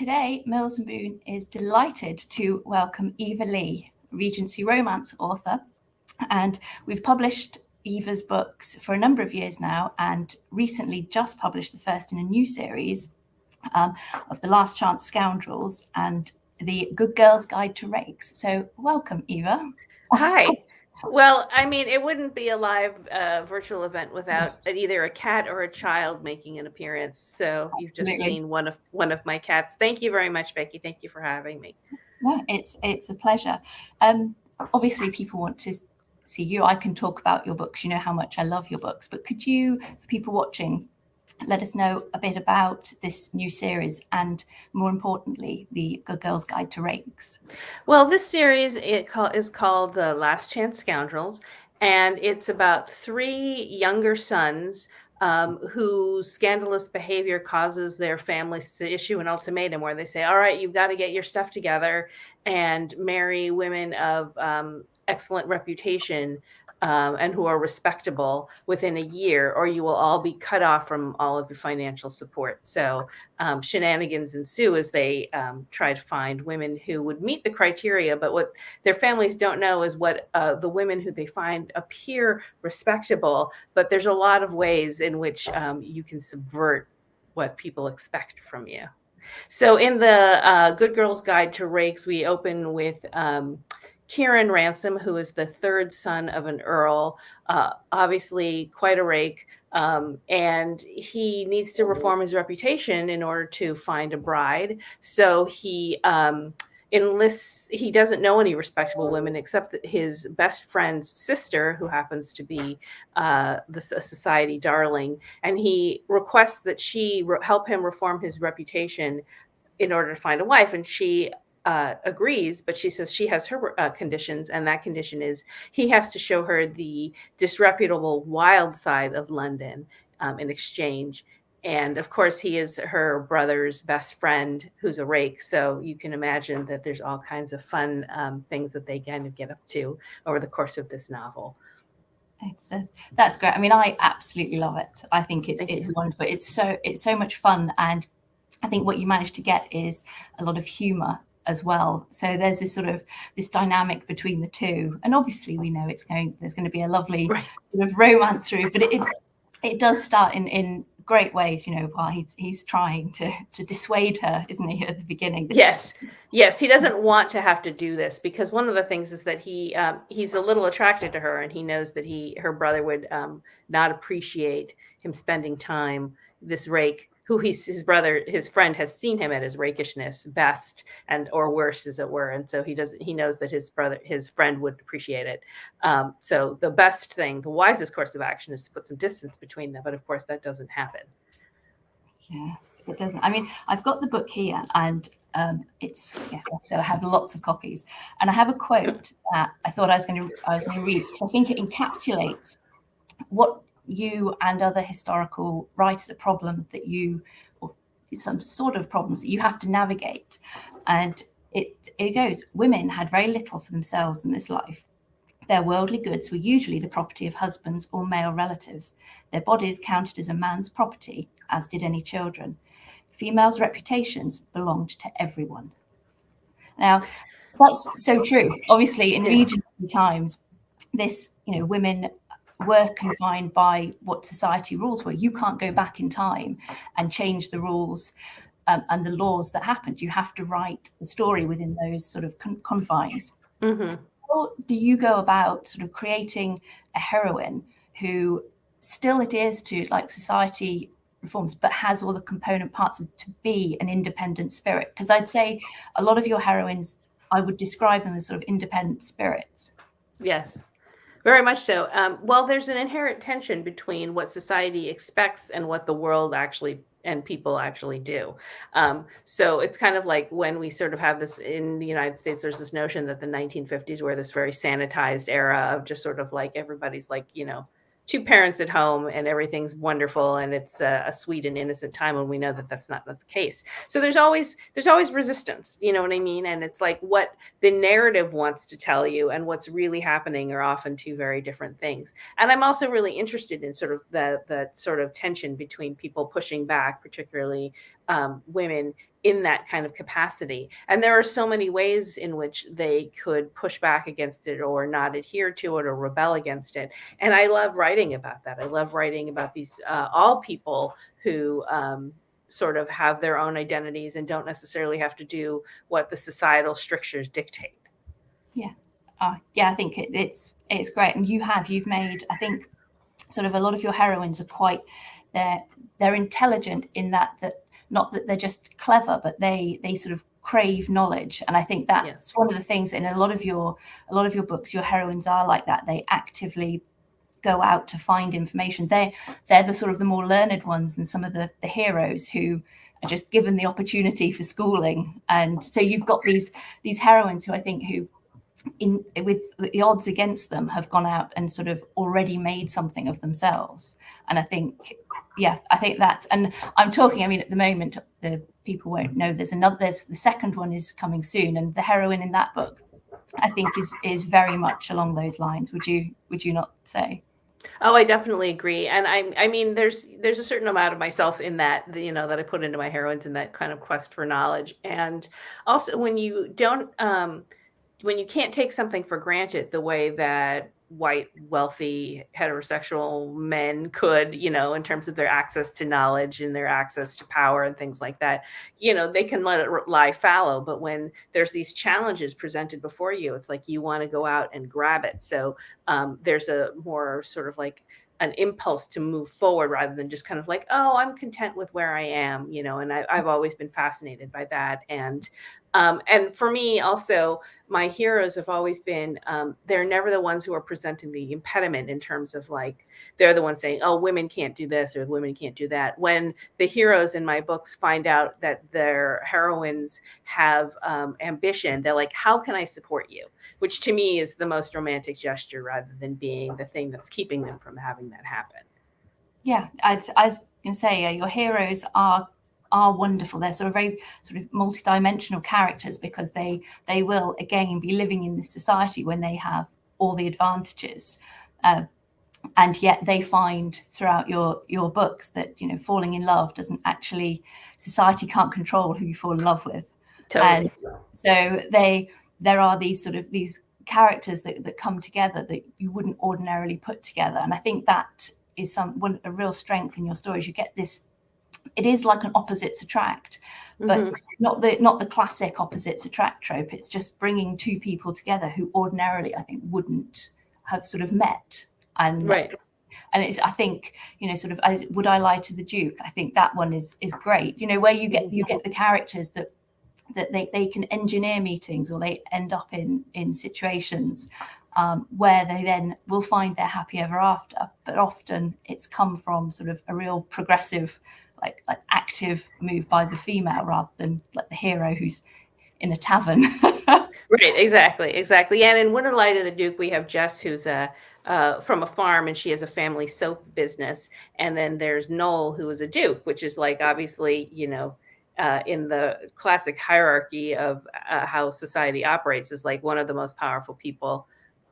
today, Mills and Boon is delighted to welcome Eva Leigh, Regency Romance author. And we've published Eva's books for a number of years now, and recently just published the first in a new series of The Last Chance Scoundrels and The Good Girl's Guide to Rakes. So welcome, Eva. Hi. Well, I mean, it wouldn't be a live virtual event without either a cat or a child making an appearance. So you've just seen one of my cats. Thank you very much, Becky. Thank you for having me. No, it's a pleasure. Obviously, people want to see you. I can talk about your books. You know how much I love your books. But could you, for people watching, let us know a bit about this new series and, more importantly, The Good Girl's Guide to Rakes? Well, this series is called The Last Chance Scoundrels, and it's about three younger sons whose scandalous behavior causes their families to issue an ultimatum where they say, all right, you've got to get your stuff together and marry women of excellent reputation and who are respectable within a year, or you will all be cut off from all of your financial support. So shenanigans ensue as they try to find women who would meet the criteria. But what their families don't know is what the women who they find appear respectable, but there's a lot of ways in which you can subvert what people expect from you. So in the Good Girl's Guide to Rakes, we open with Kieran Ransom, who is the third son of an earl, obviously quite a rake, and he needs to reform his reputation in order to find a bride. So he enlists, he doesn't know any respectable women except his best friend's sister, who happens to be a society darling, and he requests that she help him reform his reputation in order to find a wife, and she agrees, but she says she has her conditions, and that condition is he has to show her the disreputable wild side of London in exchange. And of course, he is her brother's best friend, who's a rake. So you can imagine that there's all kinds of fun things that they kind of get up to over the course of this novel. That's great. I mean, I absolutely love it. I think it's wonderful. It's so much fun, and I think what you managed to get is a lot of humor as well. So there's this dynamic between the two, and obviously we know there's going to be a lovely sort of romance through, but it does start in great ways, you know, while he's trying to dissuade her, isn't he, at the beginning? Yes, he doesn't want to have to do this, because one of the things is that he's a little attracted to her, and he knows that her brother would not appreciate him spending time, this rake, who his friend has seen him at his rakishness best and or worst, as it were, and so he knows that his friend would appreciate it. So the best thing, the wisest course of action, is to put some distance between them, but of course that doesn't happen. Yeah, it doesn't. I mean, I've got the book here, and so I have lots of copies, and I have a quote that I thought I was going to read, because I think it encapsulates what you and other historical writers, or some sort of problems that you have to navigate. And it goes, women had very little for themselves in this life. Their worldly goods were usually the property of husbands or male relatives. Their bodies counted as a man's property, as did any children. Females' reputations belonged to everyone. Now, that's so true. Obviously, in Regency times, women were confined by what society rules were. You can't go back in time and change the rules and the laws that happened. You have to write the story within those sort of confines. Mm-hmm. How do you go about sort of creating a heroine who still adheres to like society reforms, but has all the component parts to be an independent spirit? Because I'd say a lot of your heroines, I would describe them as sort of independent spirits. Yes. Very much so. Well, there's an inherent tension between what society expects and what the world actually and people actually do. So it's kind of like when we sort of have this in the United States, there's this notion that the 1950s were this very sanitized era of just sort of like everybody's like, you know, two parents at home and everything's wonderful and it's a sweet and innocent time, when we know that that's not the case. So there's always resistance, you know what I mean? And it's like what the narrative wants to tell you and what's really happening are often two very different things. And I'm also really interested in sort of the sort of tension between people pushing back, particularly women in that kind of capacity. And there are so many ways in which they could push back against it or not adhere to it or rebel against it. And I love writing about that. I love writing about these all people who sort of have their own identities and don't necessarily have to do what the societal strictures dictate. Yeah. Yeah, I think it's great. And you've made, I think, sort of a lot of your heroines are quite, they're intelligent in that not that they're just clever, but they sort of crave knowledge. And I think that's one of the things in a lot of your books, your heroines are like that. They actively go out to find information. They're the sort of the more learned ones, and some of the heroes who are just given the opportunity for schooling. And so you've got these heroines who I think with the odds against them have gone out and sort of already made something of themselves. And I think that's, and I'm talking, I mean, at the moment, the people won't know there's the second one is coming soon, and the heroine in that book, I think is very much along those lines. Would you not say? Oh, I definitely agree. And I mean, there's a certain amount of myself in that, that I put into my heroines in that kind of quest for knowledge. And also when you can't take something for granted the way that white, wealthy, heterosexual men could, in terms of their access to knowledge and their access to power and things like that, they can let it lie fallow. But when there's these challenges presented before you, it's like you want to go out and grab it. So there's a more sort of like an impulse to move forward rather than just kind of like, oh, I'm content with where I am, and I've always been fascinated by that. And for me also, my heroes have always been, they're never the ones who are presenting the impediment in terms of like, they're the ones saying, oh, women can't do this or women can't do that. When the heroes in my books find out that their heroines have ambition, they're like, how can I support you? Which to me is the most romantic gesture rather than being the thing that's keeping them from having that happen. Yeah, I was going to say, your heroes are wonderful. They're sort of very sort of multidimensional characters because they will again be living in this society when they have all the advantages, and yet they find throughout your books that falling in love doesn't actually, society can't control who you fall in love with. Totally. And so there are these sort of these characters that come together that you wouldn't ordinarily put together. And I think that is a real strength in your stories. You get this, it is like an opposites attract, but not the classic opposites attract trope. It's just bringing two people together who ordinarily I think wouldn't have sort of met. And right. And it's, I think, sort of, Would I Lie to the Duke? I think that one is great. Where you get the characters that they can engineer meetings, or they end up in situations where they then will find their happy ever after. But often it's come from sort of a real progressive, like active move by the female rather than like the hero who's in a tavern. Right, exactly. And in Would I Lie to the Duke, we have Jess, who's from a farm, and she has a family soap business. And then there's Noel, who is a duke, which is like obviously, in the classic hierarchy of how society operates, is like one of the most powerful people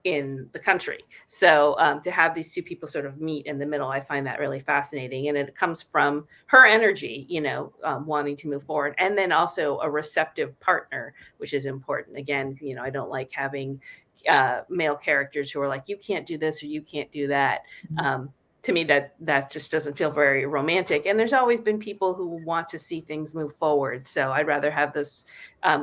in the country. So to have these two people sort of meet in the middle, I find that really fascinating. And it comes from her energy, wanting to move forward. And then also a receptive partner, which is important. Again, I don't like having male characters who are like, you can't do this or you can't do that. To me, that just doesn't feel very romantic. And there's always been people who want to see things move forward. So I'd rather have those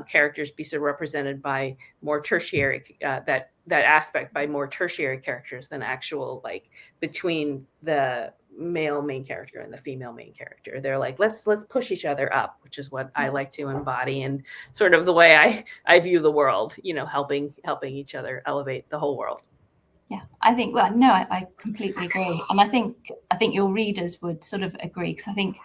characters be sort of represented by more tertiary, that aspect by more tertiary characters than actual, like, between the male main character and the female main character. They're like, let's push each other up, which is what I like to embody, and sort of the way I view the world, helping each other elevate the whole world. Yeah, I think, well, no, I completely agree. And I think your readers would sort of agree, because I think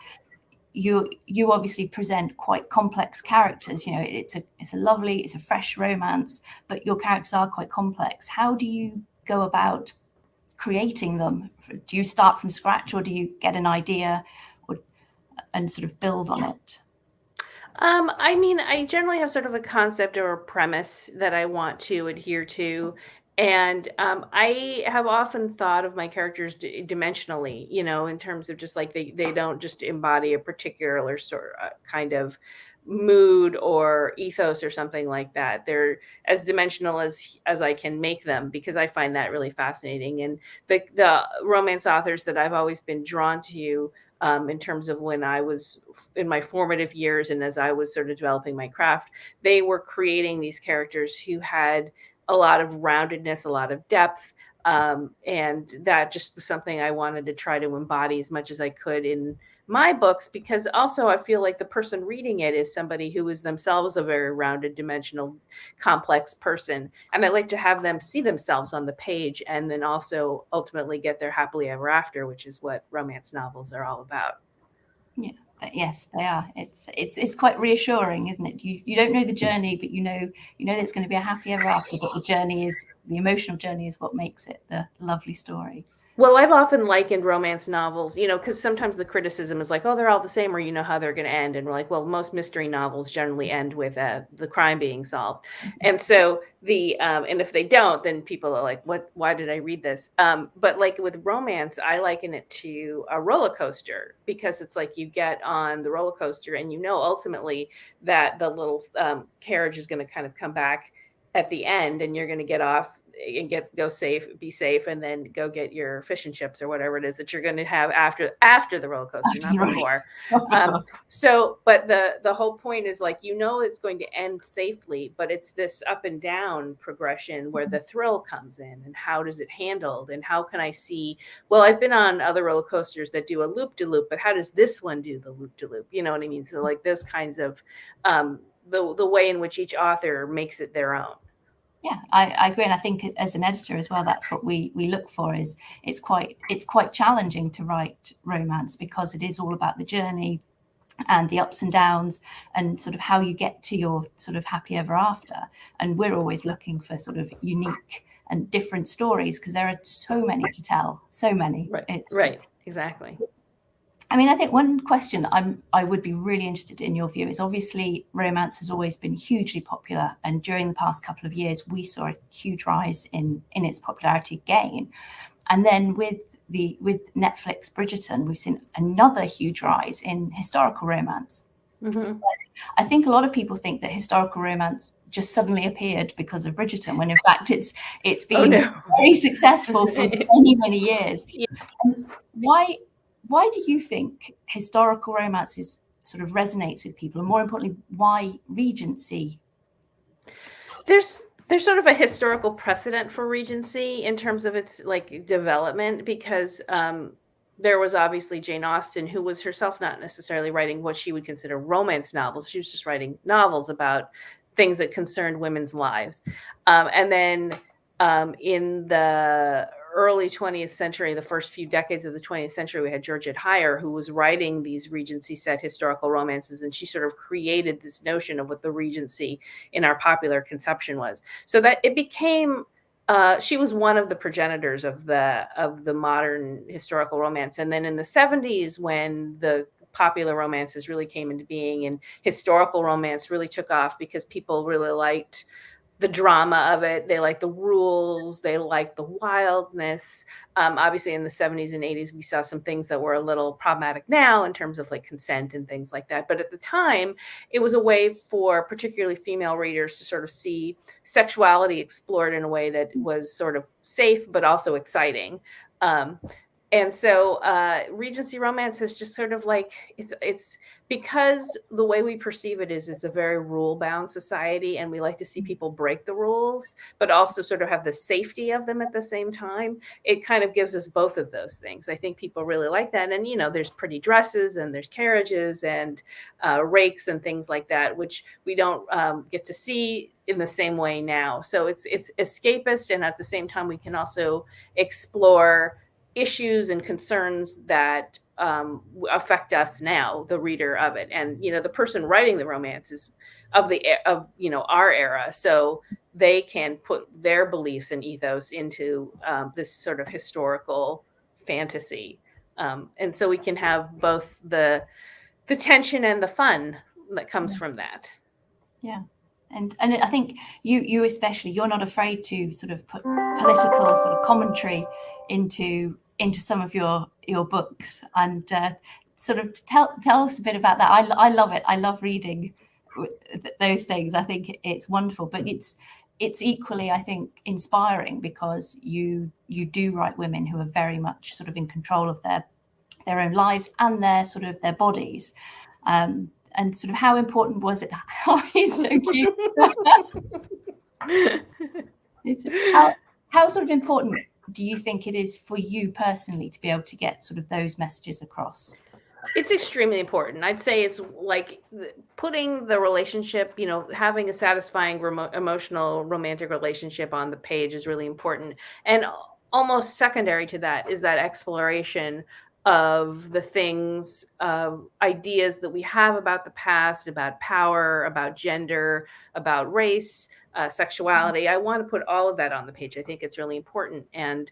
you obviously present quite complex characters. It's a fresh romance, but your characters are quite complex. How do you go about creating them? Do you start from scratch, or do you get an idea and sort of build on it? I mean, I generally have sort of a concept or a premise that I want to adhere to. And I have often thought of my characters dimensionally, in terms of just like they don't just embody a particular sort kind of mood or ethos or something like that. They're as dimensional as I can make them, because I find that really fascinating. And the romance authors that I've always been drawn to, in terms of when I was in my formative years and as I was sort of developing my craft, they were creating these characters who had a lot of roundedness, a lot of depth. And that just was something I wanted to try to embody as much as I could in my books, because also I feel like the person reading it is somebody who is themselves a very rounded, dimensional, complex person. And I like to have them see themselves on the page and then also ultimately get their happily ever after, which is what romance novels are all about. Yeah. Yes, they are. It's quite reassuring, isn't it? You don't know the journey, but you know that it's going to be a happy ever after. But the emotional journey is what makes it the lovely story. Well, I've often likened romance novels, because sometimes the criticism is like, oh, they're all the same, or you know how they're going to end. And we're like, well, most mystery novels generally end with the crime being solved. And so and if they don't, then people are like, why did I read this? But like with romance, I liken it to a roller coaster, because it's like you get on the roller coaster and ultimately that the little carriage is going to kind of come back at the end, and you're going to get off and be safe, and then go get your fish and chips or whatever it is that you're going to have after the roller coaster, not before. But the whole point is like, it's going to end safely, but it's this up and down progression where the thrill comes in, and how does it handled, and how can I see, well, I've been on other roller coasters that do a loop-de-loop, but how does this one do the loop-de-loop? You know what I mean? So like those kinds of the way in which each author makes it their own. Yeah, I agree, and I think as an editor as well, that's what we look for. Is it's quite challenging to write romance, because it is all about the journey and the ups and downs, and sort of how you get to your sort of happy ever after. And we're always looking for sort of unique and different stories, because there are so many to tell, so many. Right, exactly. I mean, I think one question I would be really interested in your view is, obviously romance has always been hugely popular, and during the past couple of years we saw a huge rise in its popularity again. And then with Netflix Bridgerton, we've seen another huge rise in historical romance. Mm-hmm. I think a lot of people think that historical romance just suddenly appeared because of Bridgerton, when in fact it's been very successful for many years. Yeah. And why do you think historical romances sort of resonates with people, and more importantly, why Regency? There's sort of a historical precedent for Regency in terms of its like development, because there was obviously Jane Austen, who was herself not necessarily writing what she would consider romance novels. She was just writing novels about things that concerned women's lives. And then in the early 20th century, the first few decades of the 20th century, we had Georgette Heyer, who was writing these Regency set historical romances, and she sort of created this notion of what the Regency in our popular conception was. So that it became she was one of the progenitors of the modern historical romance. And then in the 70s, when the popular romances really came into being and historical romance really took off, because people really liked the drama of it. They like the rules. They like the wildness. Obviously, in the 70s and 80s, we saw some things that were a little problematic now in terms of like consent and things like that. But at the time, it was a way for particularly female readers to sort of see sexuality explored in a way that was sort of safe, but also exciting. And so Regency romance has just sort of like, it's because the way we perceive it is a very rule-bound society, and we like to see people break the rules, but also sort of have the safety of them at the same time. It kind of gives us both of those things. I think people really like that. And, there's pretty dresses, and there's carriages, and rakes and things like that, which we don't get to see in the same way now. So it's escapist, and at the same time, we can also explore issues and concerns that affect us now, the reader of it. And the person writing the romance is of our era, so they can put their beliefs and ethos into this sort of historical fantasy, and so we can have both the tension and the fun that comes from that. Yeah. And I think you especially, you're not afraid to sort of put political sort of commentary into some of your books, and sort of tell us a bit about that. I love it. I love reading those things. I think it's wonderful, but it's equally, I think, inspiring, because you do write women who are very much sort of in control of their own lives and their sort of their bodies. And sort of how important was it? Oh, he's so cute. How sort of important do you think it is for you personally to be able to get sort of those messages across? It's extremely important. I'd say it's like putting the relationship, having a satisfying emotional romantic relationship on the page is really important. And almost secondary to that is that exploration of the things, ideas that we have about the past, about power, about gender, about race, sexuality. I want to put all of that on the page. I think it's really important. And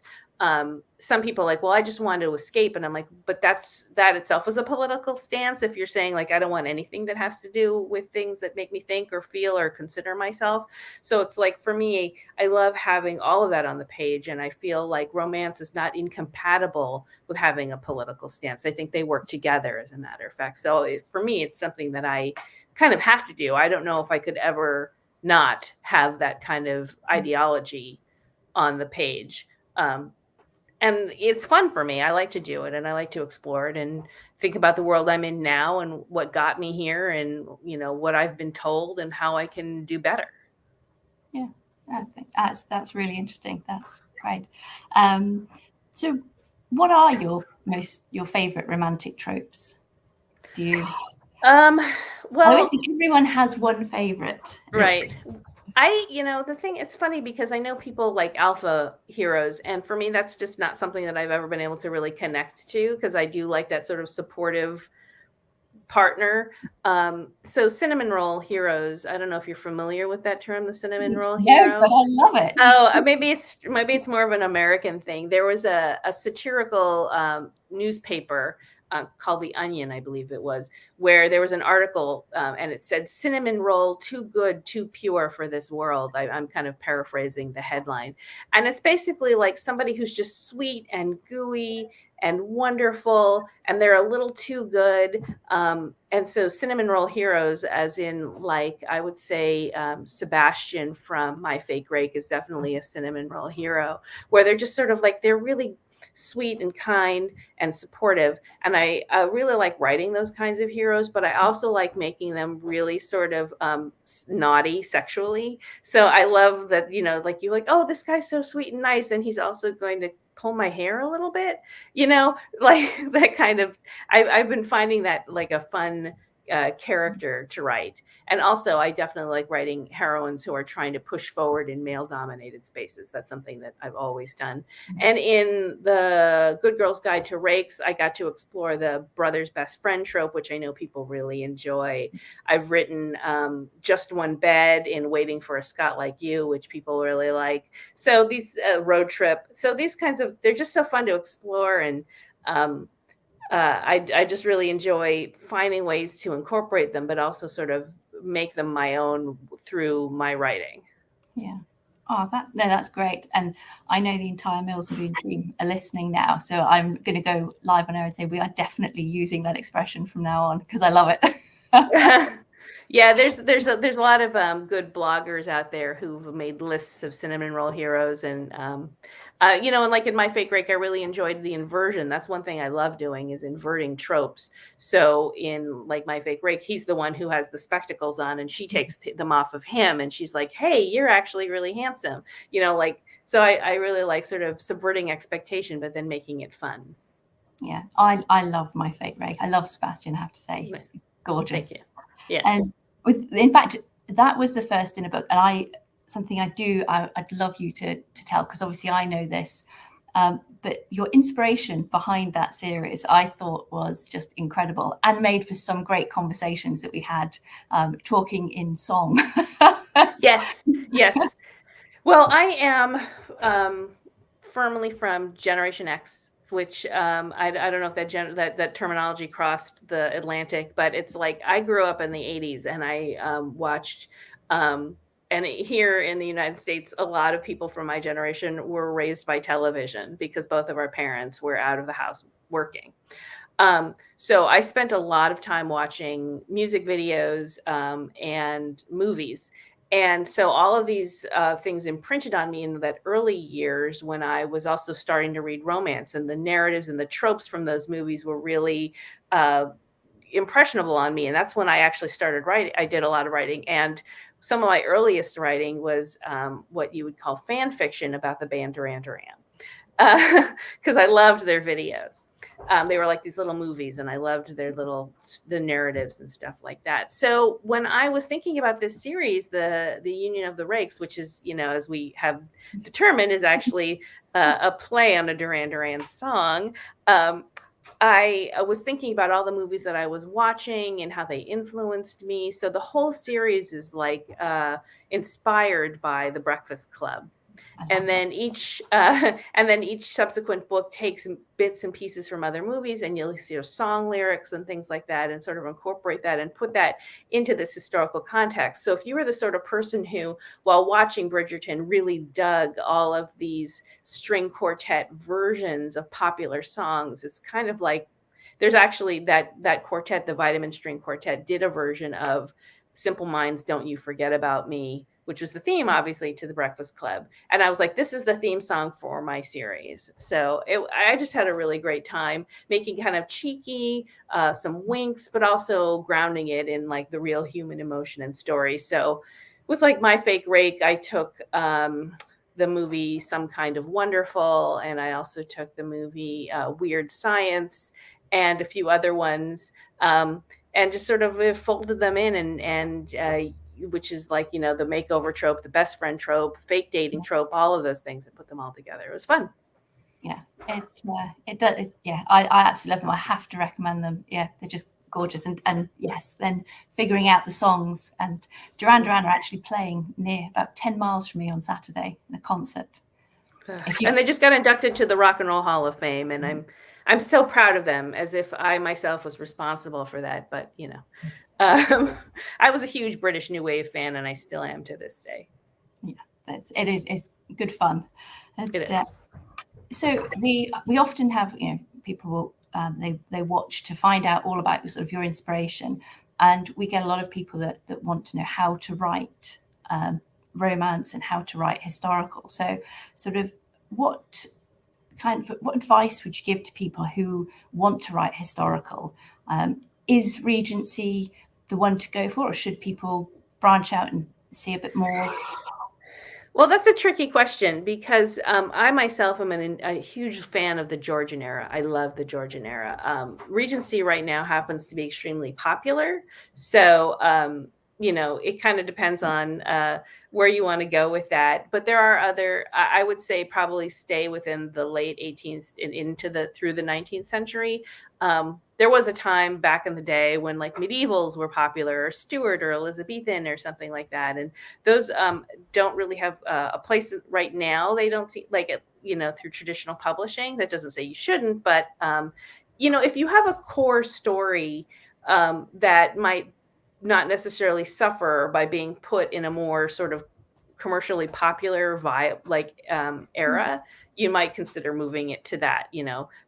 some people are like, well, I just want to escape. And I'm like, but that itself is a political stance. If you're saying like, I don't want anything that has to do with things that make me think or feel or consider myself. So it's like, for me, I love having all of that on the page. And I feel like romance is not incompatible with having a political stance. I think they work together, as a matter of fact. So for me, it's something that I kind of have to do. I don't know if I could ever not have that kind of ideology on the page. And it's fun for me. I like to do it, and I like to explore it and think about the world I'm in now and what got me here, and what I've been told and how I can do better. Yeah, I think that's really interesting. That's great. So what are your favorite romantic tropes? Do you Well, I always think everyone has one favorite. Right. The thing, it's funny because I know people like alpha heroes, and for me, that's just not something that I've ever been able to really connect to, because I do like that sort of supportive partner. So cinnamon roll heroes, I don't know if you're familiar with that term, the cinnamon roll hero. No, but I love it. Oh, maybe it's more of an American thing. There was a satirical newspaper called The Onion, I believe it was, where there was an article and it said, "Cinnamon roll, too good, too pure for this world." I'm kind of paraphrasing the headline. And it's basically like somebody who's just sweet and gooey and wonderful, and they're a little too good. And so cinnamon roll heroes, as in, like, I would say Sebastian from My Fake Rake is definitely a cinnamon roll hero, where they're just sort of like, they're really sweet and kind and supportive. And I really like writing those kinds of heroes, but I also like making them really sort of naughty sexually. So I love that, like, you're like, oh, this guy's so sweet and nice, and he's also going to pull my hair a little bit, like that kind of, I've been finding that like a fun character to write. And also, I definitely like writing heroines who are trying to push forward in male dominated spaces. That's something that I've always done. And in the Good Girl's Guide to Rakes, I got to explore the brother's best friend trope, which I know people really enjoy. I've written Just One Bed in Waiting for a Scot Like You, which people really like. So these road trip. So these kinds of, they're just so fun to explore. And I just really enjoy finding ways to incorporate them, but also sort of make them my own through my writing. Yeah. Oh, that's great. And I know the entire Mills and Boon team are listening now, so I'm going to go live on air and say we are definitely using that expression from now on, because I love it. Yeah, there's a lot of good bloggers out there who've made lists of cinnamon roll heroes, and and like in My Fake Rake, I really enjoyed the inversion. That's one thing I love doing, is inverting tropes. So in like My Fake Rake, he's the one who has the spectacles on, and she takes them off of him, and she's like, "Hey, you're actually really handsome," like. So I really like sort of subverting expectation, but then making it fun. Yeah, I love My Fake Rake. I love Sebastian, I have to say. He's gorgeous. Thank you. Yes. And in fact, that was the first in a book, and I'd love you to tell, because obviously I know this, but your inspiration behind that series I thought was just incredible, and made for some great conversations that we had talking in song. Yes. Well, I am firmly from Generation X, which I don't know if that terminology crossed the Atlantic, but it's like, I grew up in the 80s, and I watched And here in the United States, a lot of people from my generation were raised by television because both of our parents were out of the house working. So I spent a lot of time watching music videos and movies. And so all of these things imprinted on me in that early years when I was also starting to read romance, and the narratives and the tropes from those movies were really impressionable on me. And that's when I actually started writing. I did a lot of writing. And some of my earliest writing was what you would call fan fiction about the band Duran Duran, because I loved their videos. They were like these little movies, and I loved the narratives and stuff like that. So when I was thinking about this series, the Union of the Rakes, which is, as we have determined, is actually a play on a Duran Duran song. I was thinking about all the movies that I was watching and how they influenced me. So the whole series is like inspired by The Breakfast Club. And then each subsequent book takes bits and pieces from other movies, and you'll see song lyrics and things like that, and sort of incorporate that and put that into this historical context. So if you were the sort of person who, while watching Bridgerton, really dug all of these string quartet versions of popular songs, it's kind of like there's actually that quartet, the Vitamin String Quartet, did a version of Simple Minds, Don't You Forget About Me, which was the theme, obviously, to The Breakfast Club. And I was like, this is the theme song for my series. So I just had a really great time making kind of cheeky, some winks, but also grounding it in like the real human emotion and story. So with like My Fake Rake, I took the movie Some Kind of Wonderful, and I also took the movie Weird Science and a few other ones, and just sort of folded them in and which is like, the makeover trope, the best friend trope, fake dating trope, all of those things, and put them all together. It was fun. Yeah, it does. Yeah, I absolutely love them. I have to recommend them. Yeah, they're just gorgeous. And yes, then figuring out the songs. And Duran Duran are actually playing near about 10 miles from me on Saturday in a concert. And they just got inducted to the Rock and Roll Hall of Fame, and I'm so proud of them, as if I myself was responsible for that. But I was a huge British New Wave fan, and I still am to this day. Yeah, it's good fun. It is. So we often have, people will they watch to find out all about sort of your inspiration, and we get a lot of people that want to know how to write romance and how to write historical. So sort of what advice would you give to people who want to write historical? Is Regency the one to go for, or should people branch out and see a bit more? Well, that's a tricky question, because I myself am a huge fan of the Georgian era. I love the Georgian era. Regency right now happens to be extremely popular. So, it kind of depends on where you want to go with that. But there are I would say probably stay within the late 18th and through the 19th century. There was a time back in the day when like medievals were popular, or Stuart or Elizabethan or something like that. And those don't really have a place right now. They don't see like it, through traditional publishing. That doesn't say you shouldn't, but if you have a core story that might not necessarily suffer by being put in a more sort of commercially popular era, you might consider moving it to that,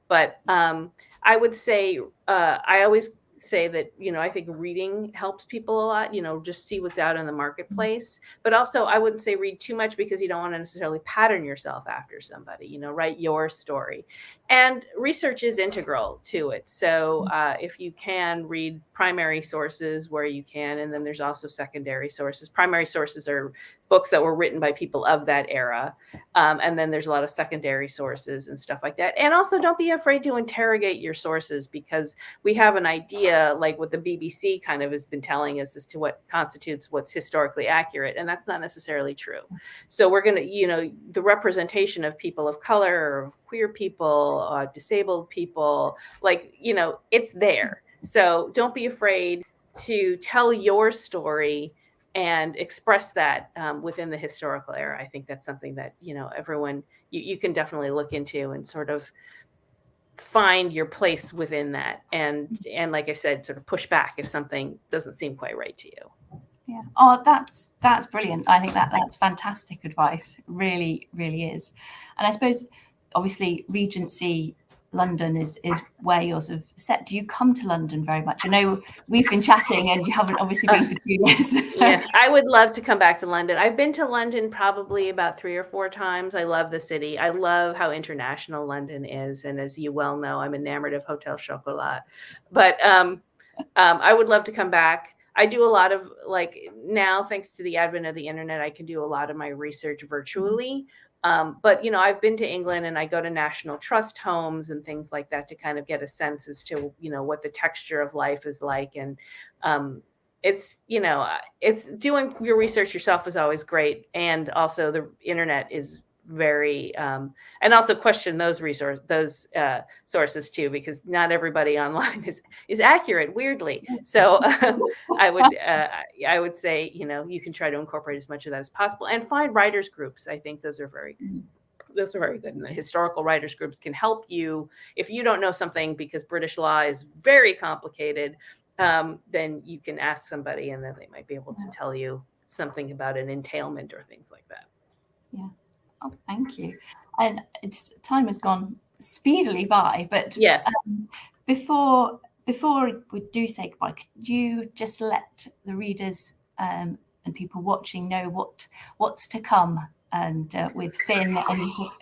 But I would say I always say that, I think reading helps people a lot, just see what's out in the marketplace. But also I wouldn't say read too much, because you don't want to necessarily pattern yourself after somebody, write your story. And research is integral to it. So if you can, read primary sources where you can, and then there's also secondary sources. Primary sources are books that were written by people of that era. And then there's a lot of secondary sources and stuff like that. And also don't be afraid to interrogate your sources, because we have an idea, like what the BBC kind of has been telling us, as to what constitutes what's historically accurate. And that's not necessarily true. So we're going to, the representation of people of color, or of queer people, disabled people, it's there. So don't be afraid to tell your story and express that within the historical era. I think that's something that, everyone, you can definitely look into and sort of find your place within that. And like I said, sort of push back if something doesn't seem quite right to you. Yeah. Oh, that's brilliant. I think that's fantastic advice. Really, really is. And I suppose, obviously, Regency London is where you're sort of set. Do you come to London very much? I know we've been chatting, and you haven't obviously been for 2 years. Yeah, I would love to come back to London. I've been to London probably about 3 or 4 times. I love the city. I love how international London is, and as you well know, I'm enamored of Hotel Chocolat. But I would love to come back. I do a lot of, like, now, thanks to the advent of the internet, I can do a lot of my research virtually. But I've been to England, and I go to National Trust homes and things like that to kind of get a sense as to what the texture of life is like. And it's doing your research yourself is always great, and also the internet is very and also question those sources too, because not everybody online is accurate, weirdly. So I would say you can try to incorporate as much of that as possible, and find writers groups. I think those are very good. And the historical writers groups can help you if you don't know something, because British law is very complicated. Then you can ask somebody, and then they might be able to tell you something about an entailment or things like that. Yeah. Oh, thank you. And time has gone speedily by, but yes. Before we do say goodbye, could you just let the readers and people watching know what's to come, and with Finn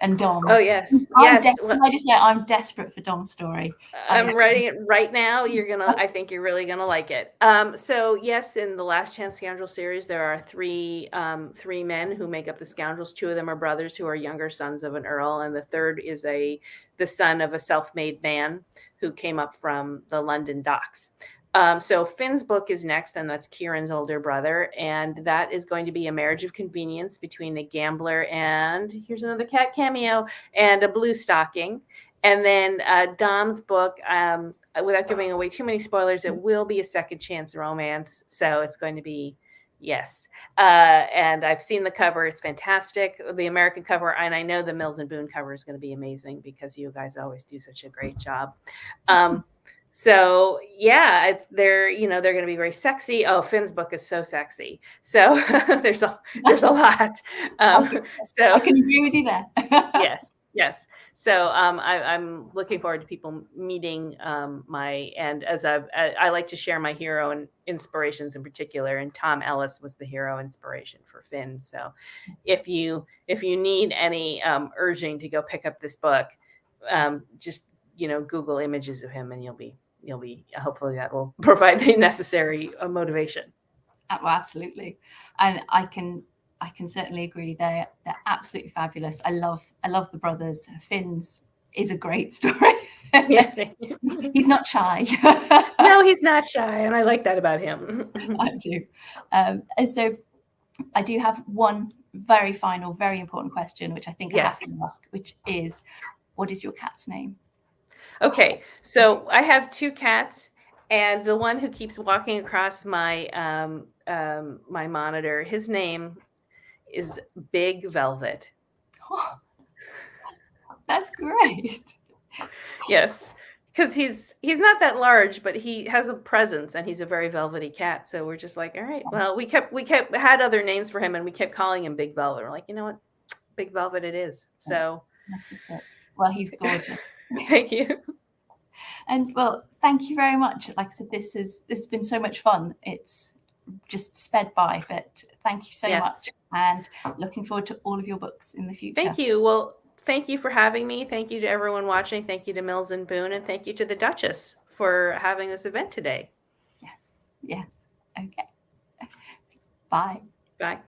and Dom? Oh yes, Can I just say I'm desperate for Dom's story. I'm writing it right now. I think you're really gonna like it. So yes, in the Last Chance Scoundrel series, there are three men who make up the Scoundrels. 2 of them are brothers who are younger sons of an earl, and the third is the son of a self-made man who came up from the London docks. So Finn's book is next, and that's Kieran's older brother, and that is going to be a marriage of convenience between a gambler and, here's another cat cameo, and a blue stocking. And then Dom's book, without giving away too many spoilers, it will be a second chance romance. So it's going to be, yes. And I've seen the cover. It's fantastic. The American cover, and I know the Mills and Boon cover is going to be amazing, because you guys always do such a great job. So yeah, they're going to be very sexy. Oh, Finn's book is so sexy. So there's a lot. So I can agree with you there. Yes. So I'm looking forward to people meeting and as I like to share my hero and inspirations in particular, and Tom Ellis was the hero inspiration for Finn. So if you need any urging to go pick up this book, just Google images of him, and you'll be hopefully that will provide the necessary motivation. Well, absolutely, and I can certainly agree. They're absolutely fabulous. I love the brothers. Finn's is a great story. Yeah. He's not shy. No, he's not shy, and I like that about him. I do. And so I do have one very final, very important question, which I think I have to ask, which is, what is your cat's name? Okay, so I have 2 cats, and the one who keeps walking across my my monitor, his name is Big Velvet. Oh, that's great. Yes, because he's not that large, but he has a presence, and he's a very velvety cat. So we're just like, all right. Well, we had other names for him, and we kept calling him Big Velvet. We're like, you know what, Big Velvet it is. So, well, he's gorgeous. Thank you. And well, thank you very much. Like I said, this has been so much fun. It's just sped by, but thank you so much, and looking forward to all of your books in the future. Thank you. Well, thank you for having me. Thank you to everyone watching. Thank you to Mills and Boon, and thank you to the Duchess for having this event today. Yes. Okay. Bye. Bye.